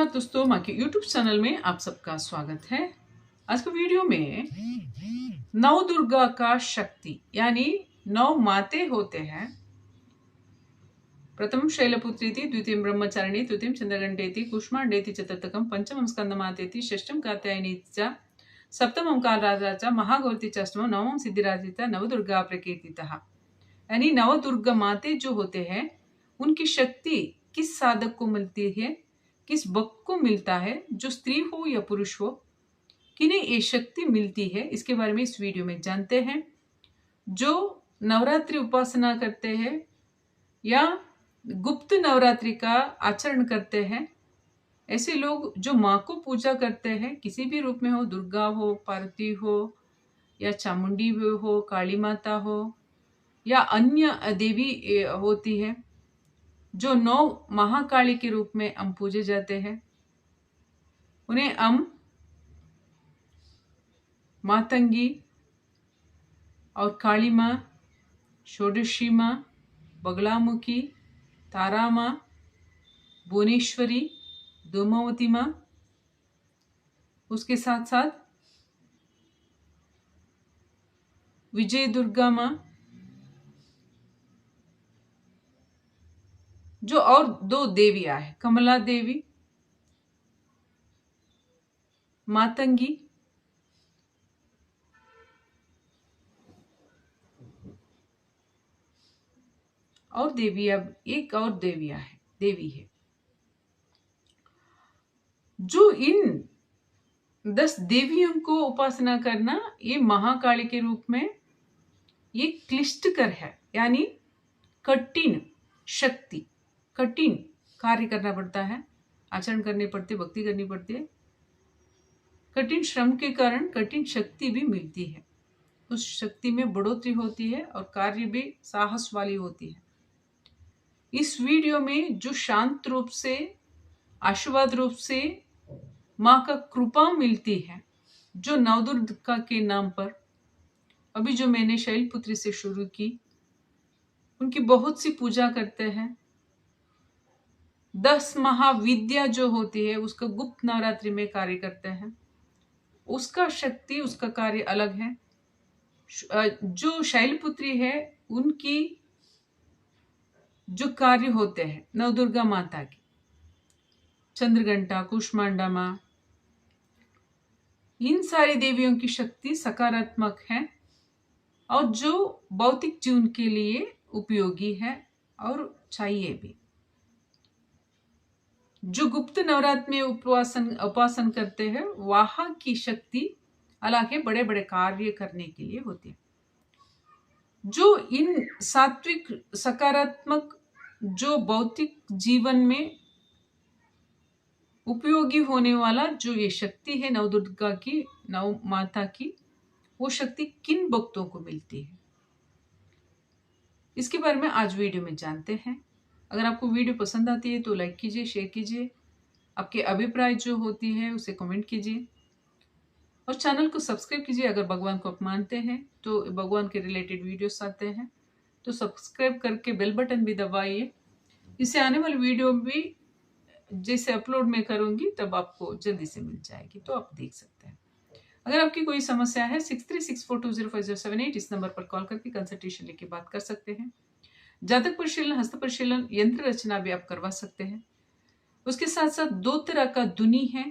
नमस्कार दोस्तों, माँ के YouTube चैनल में आप सबका स्वागत है। आज के वीडियो में नव दुर्गा का शक्ति यानी 9 माते होते हैं। प्रथम शैलपुत्रीति, द्वितीय ब्रह्मचारिणी, तृतीय चंद्रघंटेति, कुष्मांडेति, चतुर्थकम पंचमं स्कंदमातेति, षष्ठम कात्यायनी च, सप्तमं कालराजा च, महागौरी च, अष्टमं नवमं सिद्धिराजिता, नवदुर्गा प्रकीर्तितः। यानी नव दुर्गा माते जो होते हैं उनकी शक्ति किस साधक को मिलती है, किस भक्त को मिलता है, जो स्त्री हो या पुरुष हो, किन्हें ये शक्ति मिलती है, इसके बारे में इस वीडियो में जानते हैं। जो नवरात्रि उपासना करते हैं या गुप्त नवरात्रि का आचरण करते हैं, ऐसे लोग जो माँ को पूजा करते हैं, किसी भी रूप में हो, दुर्गा हो, पार्वती हो या चामुंडी हो, काली माता हो या अन्य देवी होती है, जो 9 महाकाली के रूप में हम पूजे जाते हैं, उन्हें हम मातंगी और काली माँ, षोडशी माँ, बगलामुखी, तारा माँ, भुवनेश्वरी, धूमावती माँ, उसके साथ साथ विजय दुर्गा माँ, जो और 2 देवियां हैं, कमला देवी, मातंगी और देवी, अब एक और देवी है। जो इन 10 देवियों को उपासना करना, ये महाकाली के रूप में ये क्लिष्टकर है, यानी कठिन शक्ति, कठिन कार्य करना पड़ता है, आचरण करने पड़ते, भक्ति करनी पड़ती है। कठिन श्रम के कारण कठिन शक्ति भी मिलती है, उस शक्ति में बढ़ोतरी होती है और कार्य भी साहस वाली होती है। इस वीडियो में जो शांत रूप से, आशीर्वाद रूप से माँ का कृपा मिलती है, जो नवदुर्गा के नाम पर अभी जो मैंने शैलपुत्री से शुरू की, उनकी बहुत सी पूजा करते हैं। 10 महाविद्या जो होती है उसका गुप्त नवरात्रि में कार्य करते हैं, उसका शक्ति, उसका कार्य अलग है। जो शैलपुत्री है उनकी जो कार्य होते हैं नवदुर्गा माता की, चंद्रघंटा, कुष्मांडा माँ, इन सारी देवियों की शक्ति सकारात्मक है और जो भौतिक जीवन के लिए उपयोगी है और चाहिए भी। जो गुप्त नवरात्र में उपासन करते हैं, वहां की शक्ति अलग है, बड़े बड़े कार्य करने के लिए होती है। जो इन सात्विक सकारात्मक जो भौतिक जीवन में उपयोगी होने वाला जो ये शक्ति है नवदुर्गा की, नव माता की, वो शक्ति किन भक्तों को मिलती है, इसके बारे में आज वीडियो में जानते हैं। अगर आपको वीडियो पसंद आती है तो लाइक कीजिए, शेयर कीजिए, आपके अभिप्राय जो होती है उसे कमेंट कीजिए और चैनल को सब्सक्राइब कीजिए। अगर भगवान को आप मानते हैं तो भगवान के रिलेटेड वीडियोस आते हैं तो सब्सक्राइब करके बेल बटन भी दबाइए, इससे आने वाली वीडियो भी जैसे अपलोड मैं करूंगी तब आपको जल्दी से मिल जाएगी, तो आप देख सकते हैं। अगर आपकी कोई समस्या है 6364205078 इस नंबर पर कॉल करके कंसल्टेशन लेके बात कर सकते हैं। जातक परिशीलन, हस्त परिशीलन, यंत्र रचना भी आप करवा सकते हैं। उसके साथ साथ 2 तरह का दुनी है,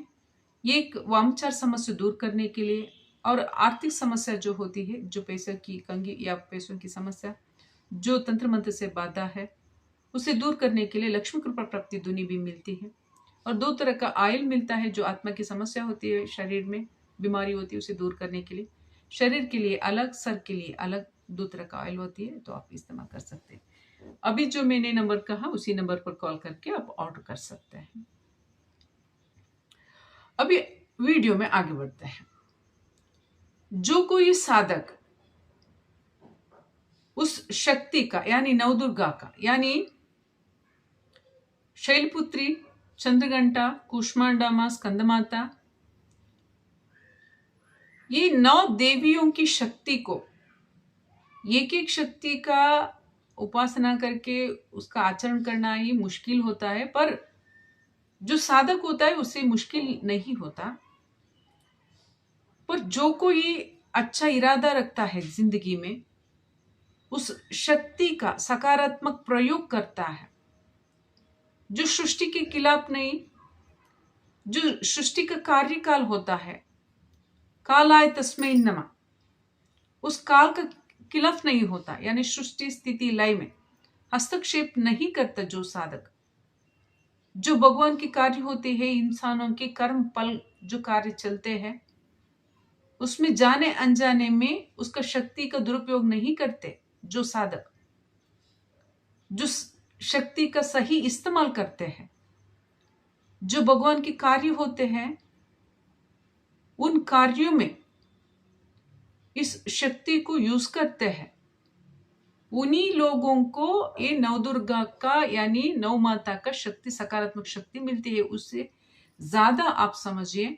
ये एक वामचार समस्या दूर करने के लिए और आर्थिक समस्या जो होती है, जो पैसे की कंगी या पैसों की समस्या, जो तंत्र मंत्र से बाधा है, उसे दूर करने के लिए लक्ष्मी कृपा प्राप्ति दुनी भी मिलती है। और 2 तरह का आयल मिलता है, जो आत्मा की समस्या होती है, शरीर में बीमारी होती है, उसे दूर करने के लिए शरीर के लिए अलग, सर के लिए अलग 2 तरह का ऑयल होती है, तो आप इस्तेमाल कर सकते हैं। अभी जो मैंने नंबर कहा उसी नंबर पर कॉल करके आप ऑर्डर कर सकते हैं। अभी वीडियो में आगे बढ़ते हैं। जो कोई साधक उस शक्ति का यानी नवदुर्गा का, यानी शैलपुत्री, चंद्रघंटा, कुष्मांडा माँ, स्कंदमाता, ये 9 देवियों की शक्ति को, एक एक शक्ति का उपासना करके उसका आचरण करना ही मुश्किल होता है, पर जो साधक होता है उसे मुश्किल नहीं होता, पर जो कोई अच्छा इरादा रखता है जिंदगी में, उस शक्ति का सकारात्मक प्रयोग करता है, जो सृष्टि के खिलाफ नहीं, जो सृष्टि का कार्यकाल होता है, कालाय तस्मै नमः, उस काल का खिलाफ नहीं होता, यानी सृष्टि स्थिति लय में हस्तक्षेप नहीं करता। जो साधक, जो भगवान के कार्य होते हैं, इंसानों के कर्म फल जो कार्य चलते हैं, उसमें जाने अनजाने में उसका शक्ति का दुरुपयोग नहीं करते। जो साधक जो शक्ति का सही इस्तेमाल करते हैं, जो भगवान के कार्य होते हैं, उन कार्यों में इस शक्ति को यूज करते हैं, उन्हीं लोगों को ये नवदुर्गा का यानी नव माता का शक्ति, सकारात्मक शक्ति मिलती है। उससे ज्यादा आप समझिए,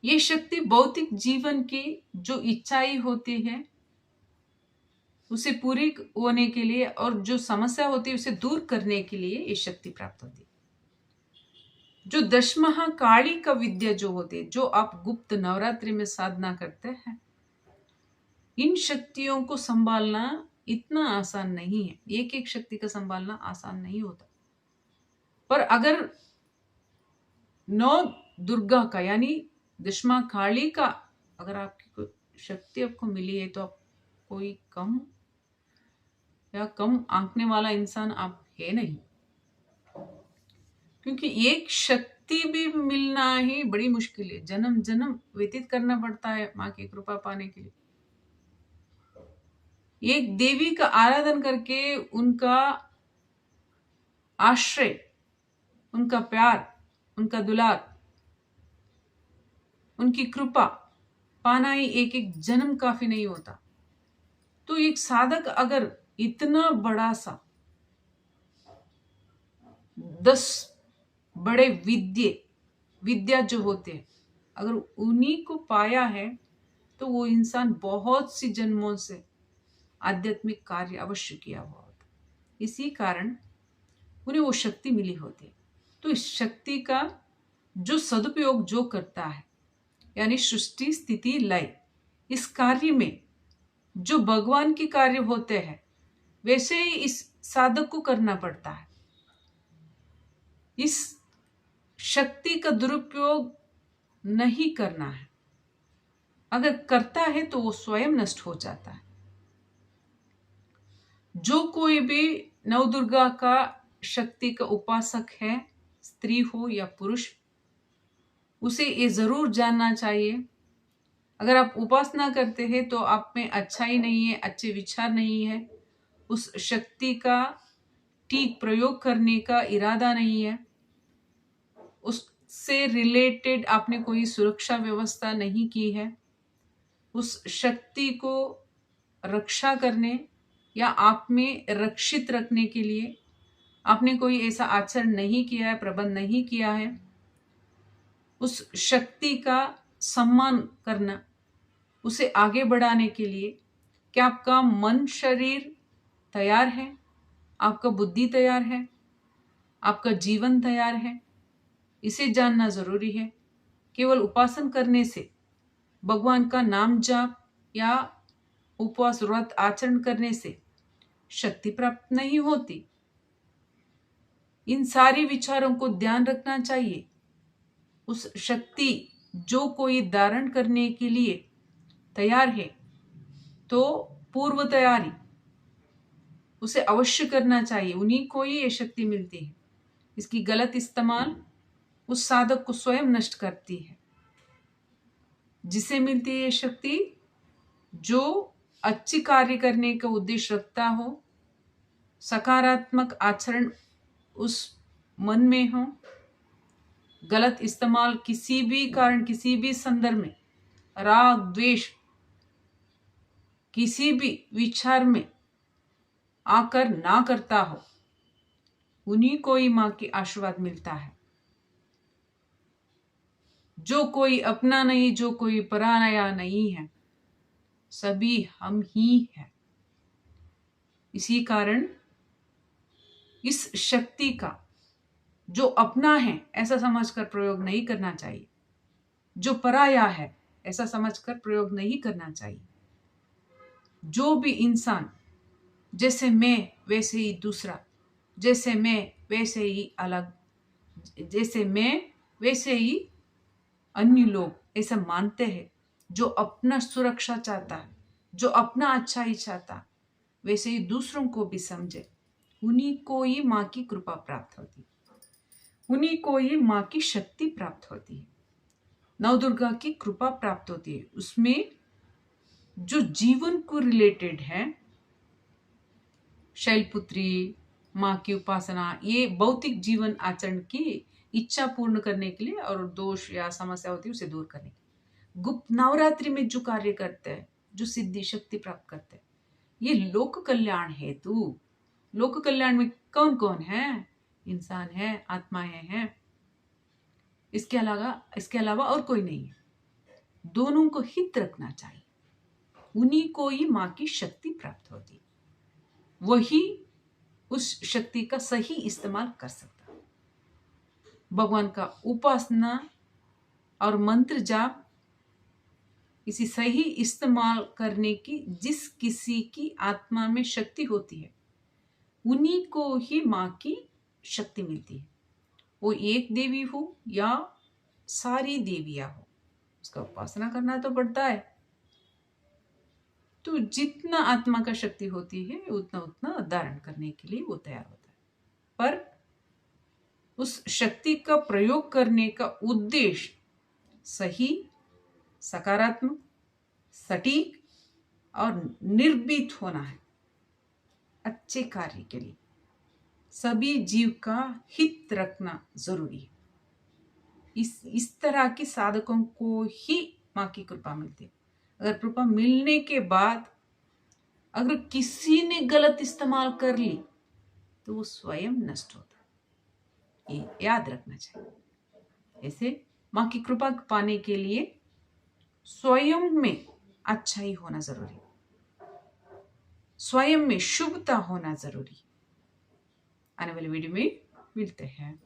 ये शक्ति भौतिक जीवन की जो इच्छाएं होती है उसे पूरी होने के लिए, और जो समस्या होती है उसे दूर करने के लिए ये शक्ति प्राप्त होती है। जो दशमहा काली का विद्या जो होती है, जो आप गुप्त नवरात्रि में साधना करते हैं, इन शक्तियों को संभालना इतना आसान नहीं है। एक एक शक्ति का संभालना आसान नहीं होता, पर अगर नौ दुर्गा का यानी दशमा काली का अगर आपकी कोई शक्ति आपको मिली है, तो आप कोई कम या कम आंकने वाला इंसान आप है नहीं, क्योंकि एक शक्ति भी मिलना ही बड़ी मुश्किल है। जन्म जन्म व्यतीत करना पड़ता है माँ की कृपा पाने के लिए। एक देवी का आराधन करके उनका आश्रय, उनका प्यार, उनका दुलार, उनकी कृपा पाना ही एक एक जन्म काफी नहीं होता। तो एक साधक अगर इतना बड़ा सा 10 बड़े विद्या जो होते हैं, अगर उन्हीं को पाया है, तो वो इंसान बहुत सी जन्मों से आध्यात्मिक कार्य अवश्य किया हुआ होता। इसी कारण उन्हें वो शक्ति मिली होती है। तो इस शक्ति का जो सदुपयोग जो करता है, यानी सृष्टि स्थिति लय, इस कार्य में जो भगवान के कार्य होते हैं वैसे ही इस साधक को करना पड़ता है। इस शक्ति का दुरुपयोग नहीं करना है। अगर करता है तो वो स्वयं नष्ट हो जाता है। जो कोई भी नवदुर्गा का शक्ति का उपासक है, स्त्री हो या पुरुष, उसे ये जरूर जानना चाहिए, अगर आप उपासना करते हैं तो आप में अच्छाई नहीं है, अच्छे विचार नहीं है, उस शक्ति का ठीक प्रयोग करने का इरादा नहीं है, उससे रिलेटेड आपने कोई सुरक्षा व्यवस्था नहीं की है, उस शक्ति को रक्षा करने या आप में रक्षित रखने के लिए आपने कोई ऐसा आचरण नहीं किया है, प्रबंध नहीं किया है, उस शक्ति का सम्मान करना, उसे आगे बढ़ाने के लिए क्या आपका मन शरीर तैयार है, आपका बुद्धि तैयार है, आपका जीवन तैयार है, इसे जानना जरूरी है। केवल उपासन करने से, भगवान का नाम जाप या उपवास व्रत आचरण करने से शक्ति प्राप्त नहीं होती। इन सारी विचारों को ध्यान रखना चाहिए। उस शक्ति जो कोई धारण करने के लिए तैयार है, तो पूर्व तैयारी उसे अवश्य करना चाहिए। उन्हीं को ही ये शक्ति मिलती है। इसकी गलत इस्तेमाल उस साधक को स्वयं नष्ट करती है। जिसे मिलती है ये शक्ति, जो अच्छी कार्य करने का उद्देश्य रखता हो, सकारात्मक आचरण उस मन में हो, गलत इस्तेमाल किसी भी कारण, किसी भी संदर्भ में, राग द्वेष किसी भी विचार में आकर ना करता हो, उन्हीं को ही मां की आशीर्वाद मिलता है। जो कोई अपना नहीं, जो कोई पराया नहीं है, सभी हम ही हैं। इसी कारण इस शक्ति का जो अपना है ऐसा समझकर प्रयोग नहीं करना चाहिए, जो पराया है ऐसा समझकर प्रयोग नहीं करना चाहिए। जो भी इंसान जैसे मैं वैसे ही दूसरा, जैसे मैं वैसे ही अलग, जैसे मैं वैसे ही अन्य लोग ऐसा मानते हैं, जो अपना सुरक्षा चाहता है, जो अपना अच्छा ही चाहता है, वैसे ही दूसरों को भी समझे, उन्हीं को ही माँ की कृपा प्राप्त होती है, उन्हीं को ही माँ की शक्ति प्राप्त होती है, नवदुर्गा की कृपा प्राप्त होती है। उसमें जो जीवन को रिलेटेड है, शैलपुत्री, माँ की उपासना, ये भौतिक जीवन आचरण की इच्छा पूर्ण करने के लिए और दोष या समस्या होती है उसे दूर करने के लिए। गुप्त नवरात्रि में जो कार्य करते हैं, जो सिद्धि शक्ति प्राप्त करते हैं, ये लोक कल्याण हेतु। लोक कल्याण में कौन कौन है? इंसान है, आत्माएं हैं, इसके अलावा और कोई नहीं है। दोनों को हित रखना चाहिए, उन्हीं को ही माँ की शक्ति प्राप्त होती, वही उस शक्ति का सही इस्तेमाल कर सकता है। भगवान का उपासना और मंत्र जाप इसी सही इस्तेमाल करने की जिस किसी की आत्मा में शक्ति होती है, उन्हीं को ही माँ की शक्ति मिलती है। वो एक देवी हो या सारी देवियां हो, उसका उपासना करना तो पड़ता है। तो जितना आत्मा का शक्ति होती है उतना उतना धारण करने के लिए वो तैयार होता है, पर उस शक्ति का प्रयोग करने का उद्देश्य सही, सकारात्मक, सटीक और निर्भीत होना है। अच्छे कार्य के लिए सभी जीव का हित रखना जरूरी है। इस तरह के साधकों को ही माँ की कृपा मिलती है। अगर कृपा मिलने के बाद अगर किसी ने गलत इस्तेमाल कर ली तो वो स्वयं नष्ट होता है, ये याद रखना चाहिए। ऐसे माँ की कृपा पाने के लिए स्वयं में अच्छाई होना जरूरी, स्वयं में शुभता होना जरूरी। आने वाले वीडियो में मिलते हैं।